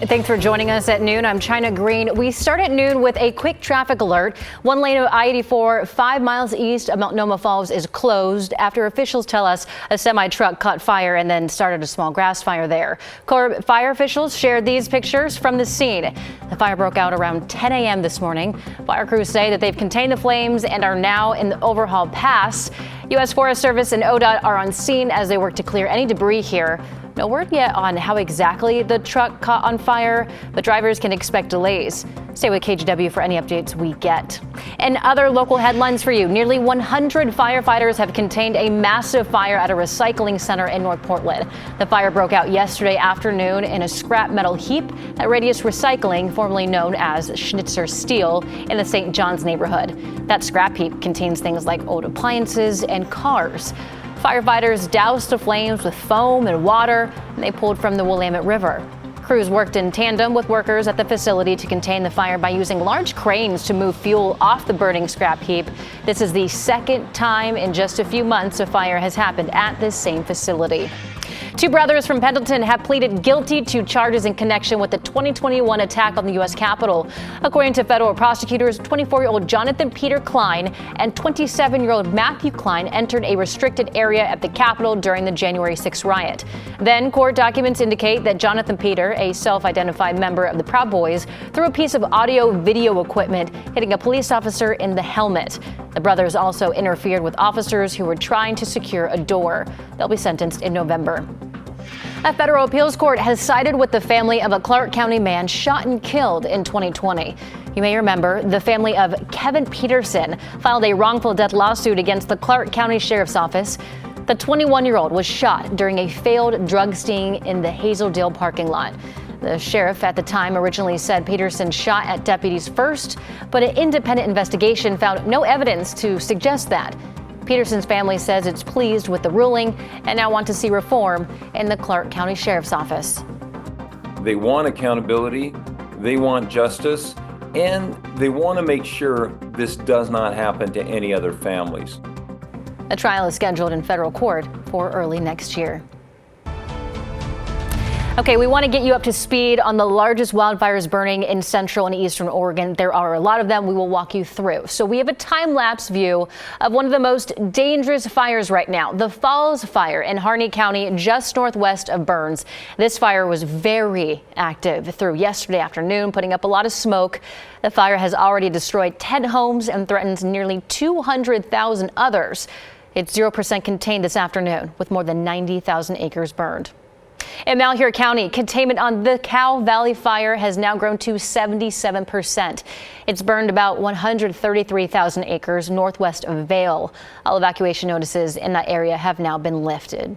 Thanks for joining us at noon. I'm China Green. We start at noon with a quick traffic alert. One lane of I-84 5 miles east of Multnomah Falls is closed after officials tell us a semi-truck caught fire and then started a small grass fire there. Corps fire officials shared these pictures from the scene. The fire broke out around 10 a.m. this morning. Fire crews say that they've contained the flames and are now in the Overhaul Pass. U.S. Forest Service and ODOT are on scene as they work to clear any debris here. No word yet on how exactly the truck caught on fire, but drivers can expect delays. Stay with KGW for any updates we get. And other local headlines for you. Nearly 100 firefighters have contained a massive fire at a recycling center in North Portland. The fire broke out yesterday afternoon in a scrap metal heap at Radius Recycling, formerly known as Schnitzer Steel, in the St. John's neighborhood. That scrap heap contains things like old appliances and cars. Firefighters doused the flames with foam and water, and they pulled from the Willamette River. Crews worked in tandem with workers at the facility to contain the fire by using large cranes to move fuel off the burning scrap heap. This is the second time in just a few months a fire has happened at this same facility. Two brothers from Pendleton have pleaded guilty to charges in connection with the 2021 attack on the U.S. Capitol. According to federal prosecutors, 24-year-old Jonathan Peter Klein and 27-year-old Matthew Klein entered a restricted area at the Capitol during the January 6 riot. Then court documents indicate that Jonathan Peter, a self-identified member of the Proud Boys, threw a piece of audio-video equipment, hitting a police officer in the helmet. The brothers also interfered with officers who were trying to secure a door. They'll be sentenced in November. A federal appeals court has sided with the family of a Clark County man shot and killed in 2020. You may remember the family of Kevin Peterson filed a wrongful death lawsuit against the Clark County Sheriff's Office. The 21-year-old was shot during a failed drug sting in the Hazeldale parking lot. The sheriff at the time originally said Peterson shot at deputies first, but an independent investigation found no evidence to suggest that. Peterson's family says it's pleased with the ruling and now want to see reform in the Clark County Sheriff's Office. They want accountability, they want justice, and they want to make sure this does not happen to any other families. A trial is scheduled in federal court for early next year. Okay, we want to get you up to speed on the largest wildfires burning in central and eastern Oregon. There are a lot of them we will walk you through. So we have a time-lapse view of one of the most dangerous fires right now, the Falls Fire in Harney County, just northwest of Burns. This fire was very active through yesterday afternoon, putting up a lot of smoke. The fire has already destroyed 10 homes and threatens nearly 200,000 others. It's 0% contained this afternoon, with more than 90,000 acres burned. In Malheur County, containment on the Cow Valley Fire has now grown to 77%. It's burned about 133,000 acres northwest of Vail. All evacuation notices in that area have now been lifted.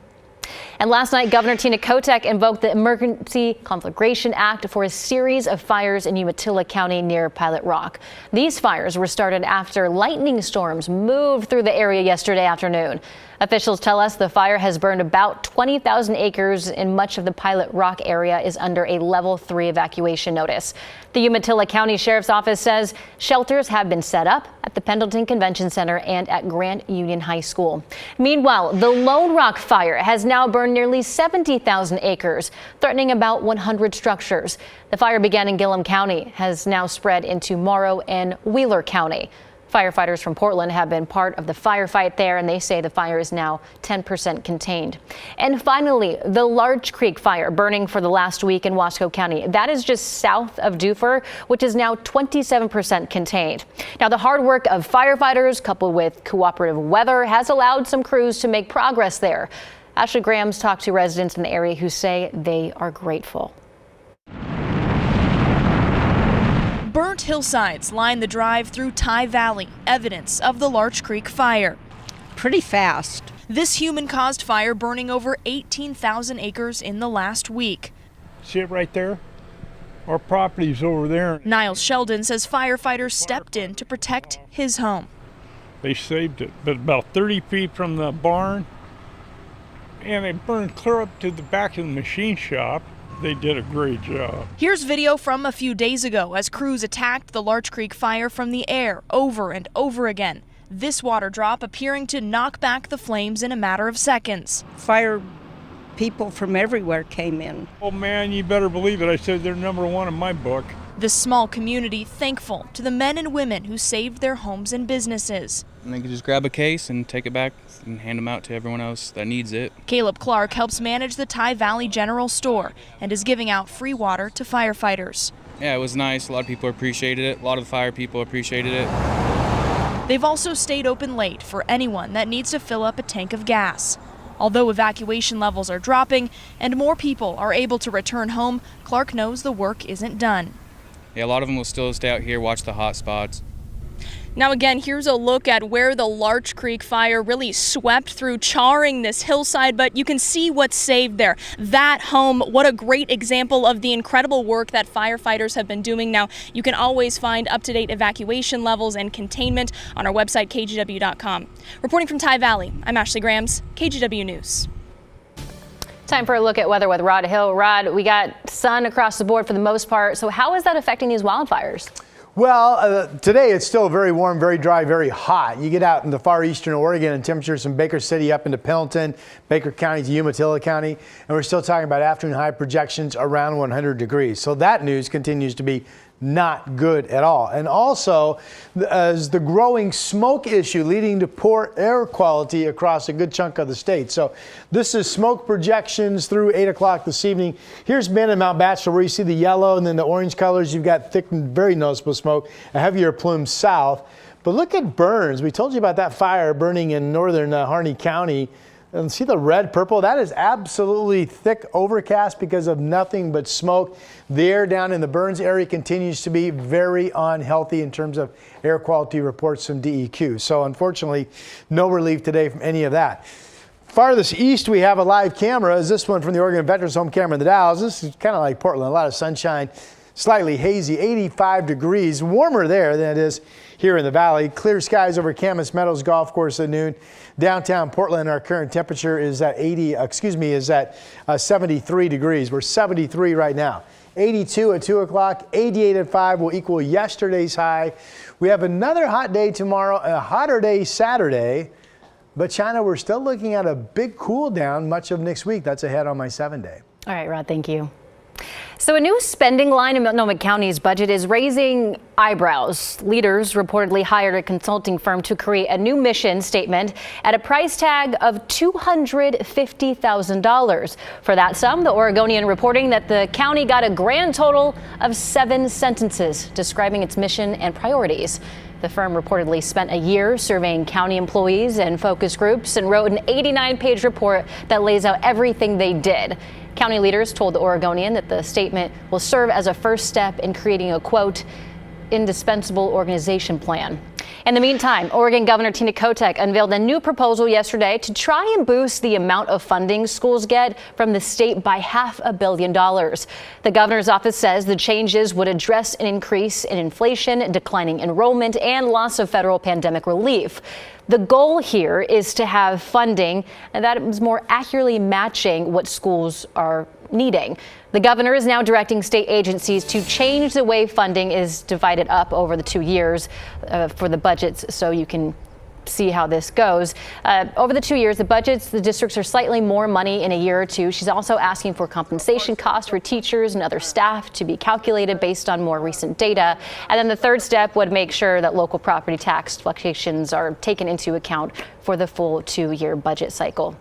And last night, Governor Tina Kotek invoked the Emergency Conflagration Act for a series of fires in Umatilla County near Pilot Rock. These fires were started after lightning storms moved through the area yesterday afternoon. Officials tell us the fire has burned about 20,000 acres and much of the Pilot Rock area is under a level 3 evacuation notice. The Umatilla County Sheriff's Office says shelters have been set up at the Pendleton Convention Center and at Grant Union High School. Meanwhile, the Lone Rock Fire has now burned nearly 70,000 acres, threatening about 100 structures. The fire began in Gillum County, has now spread into Morrow and Wheeler County. Firefighters from Portland have been part of the firefight there, and they say the fire is now 10% contained. And finally, the Larch Creek Fire burning for the last week in Wasco County. That is just south of Dufur, which is now 27% contained. Now, the hard work of firefighters coupled with cooperative weather has allowed some crews to make progress there. Ashley Graham's talked to residents in the area who say they are grateful. Burnt hillsides line the drive through Tye Valley, evidence of the Larch Creek Fire. Pretty fast. This human-caused fire burning over 18,000 acres in the last week. See it right there? Our property's over there. Niles Sheldon says firefighters stepped in to protect his home. They saved it, but about 30 feet from the barn, and they burned clear up to the back of the machine shop. They did a great job. Here's video from a few days ago as crews attacked the Larch Creek Fire from the air over and over again. This water drop appearing to knock back the flames in a matter of seconds. Fire people from everywhere came in. Oh man, you better believe it. I said they're #1 in my book. This small community thankful to the men and women who saved their homes and businesses. And they can just grab a case and take it back and hand them out to everyone else that needs it. Caleb Clark helps manage the Ty Valley General Store and is giving out free water to firefighters. Yeah, it was nice. A lot of people appreciated it. A lot of the fire people appreciated it. They've also stayed open late for anyone that needs to fill up a tank of gas. Although evacuation levels are dropping and more people are able to return home, Clark knows the work isn't done. Yeah, a lot of them will still stay out here, watch the hot spots. Now again, here's a look at where the Larch Creek fire really swept through, charring this hillside, but you can see what's saved there. That home, what a great example of the incredible work that firefighters have been doing. Now, you can always find up-to-date evacuation levels and containment on our website, KGW.com. Reporting from Ty Valley, I'm Ashley Grams, KGW News. Time for a look at weather with Rod Hill. Rod, we got sun across the board for the most part. So how is that affecting these wildfires? Well, today it's still very warm, very dry, very hot. You get out in the far eastern Oregon and temperatures from Baker City up into Pendleton, Baker County to Umatilla County, and we're still talking about afternoon high projections around 100 degrees. So that news continues to be not good at all. And also, as the growing smoke issue leading to poor air quality across a good chunk of the state. So this is smoke projections through 8 o'clock this evening. Here's Bend and Mount Bachelor, where you see the yellow and then the orange colors. You've got thick and very noticeable smoke, a heavier plume south. But look at Burns. We told you about that fire burning in northern Harney County. And see the red, purple? That is absolutely thick overcast because of nothing but smoke. The air down in the Burns area continues to be very unhealthy in terms of air quality reports from DEQ. So unfortunately, no relief today from any of that. Farthest east, we have a live camera. Is this one from the Oregon Veterans Home Camera in the Dalles. This is kind of like Portland, a lot of sunshine, slightly hazy, 85 degrees, warmer there than it is here in the valley. Clear skies over Camas Meadows Golf Course at noon. Downtown Portland, our current temperature is at 73 degrees. We're 73 right now. 82 at 2 o'clock, 88 at 5 will equal yesterday's high. We have another hot day tomorrow, a hotter day Saturday. But China, we're still looking at a big cool down much of next week. That's ahead on my 7-day. All right, Rod, thank you. So a new spending line in Multnomah County's budget is raising eyebrows. Leaders reportedly hired a consulting firm to create a new mission statement at a price tag of $250,000. For that sum, the Oregonian reporting that the county got a grand total of 7 sentences describing its mission and priorities. The firm reportedly spent a year surveying county employees and focus groups and wrote an 89-page report that lays out everything they did. County leaders told the Oregonian that the statement will serve as a first step in creating a, quote, indispensable organization plan. In the meantime, Oregon Governor Tina Kotek unveiled a new proposal yesterday to try and boost the amount of funding schools get from the state by $500 million. The governor's office says the changes would address an increase in inflation, declining enrollment, and loss of federal pandemic relief. The goal here is to have funding that is more accurately matching what schools are needing. The governor is now directing state agencies to change the way funding is divided up over the 2 years for the budgets, so you can see how this goes. Over the 2 years, the districts are slightly more money in a year or two. She's also asking for compensation costs for teachers and other staff to be calculated based on more recent data. And then the third step would make sure that local property tax fluctuations are taken into account for the full 2-year budget cycle.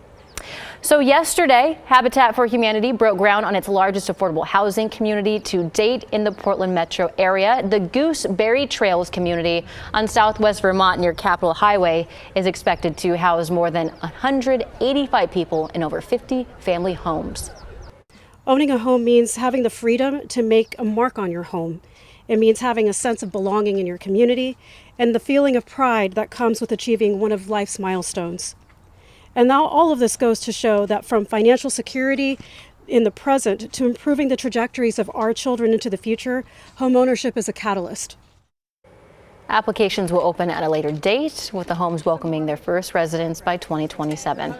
So yesterday, Habitat for Humanity broke ground on its largest affordable housing community to date in the Portland metro area. The Gooseberry Trails community on southwest Vermont near Capitol Highway is expected to house more than 185 people in over 50 family homes. Owning a home means having the freedom to make a mark on your home. It means having a sense of belonging in your community and the feeling of pride that comes with achieving one of life's milestones. And now all of this goes to show that from financial security in the present to improving the trajectories of our children into the future, homeownership is a catalyst. Applications will open at a later date, with the homes welcoming their first residents by 2027.